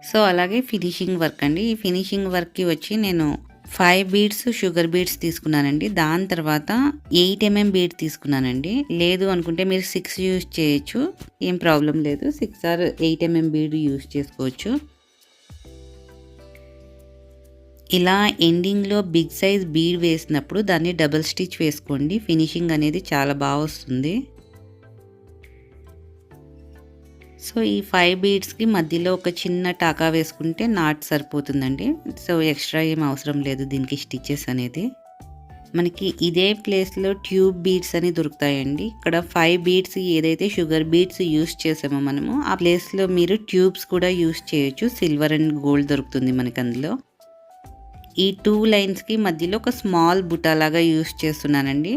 So అలాగే finishing work అండి. ఈ ఫినిషింగ్ వర్క్‌కి వచ్చి నేను 5 బీడ్స్ షుగర్ బీడ్స్ తీసుకున్నానండి. దాని తర్వాత 8 బీడ్ తీసుకున్నానండి. లేదు అనుకుంటే మీరు 6 యూజ్ చేయొచ్చు. ఏం ప్రాబ్లమ్ లేదు. 6 ఆర్ 8 బీడ్ యూజ్ చేసుకోవచ్చు. ఇలా ఎండింగ్‌లో బిగ్ సైజ్ బీడ్ వేసినప్పుడు దాన్ని డబుల్ స్టిచ్ వేసుకోండి. ఫినిషింగ్ అనేది చాలా బాగా వస్తుంది. సో ఈ 5 బీడ్స్‌కి మధ్యలో ఒక చిన్న టాకా వేసుకుంటే నాట్ సరిపోతుందండి. సో ఎక్స్ట్రా ఏం అవసరం లేదు దీనికి స్టిచెస్ అనేది. మనకి ఇదే ప్లేస్‌లో ట్యూబ్ బీడ్స్ అని దొరుకుతాయండి. ఇక్కడ 5 బీడ్స్ ఏదైతే షుగర్ బీడ్స్ యూజ్ చేసామో మనము ఆ ప్లేస్‌లో మీరు ట్యూబ్స్ కూడా యూజ్ చేయొచ్చు. సిల్వర్ అండ్ గోల్డ్ దొరుకుతుంది మనకి అందులో. ఈ 2 లైన్స్‌కి మధ్యలో ఒక స్మాల్ బుట్ట లాగా యూజ్ చేస్తున్నానండి.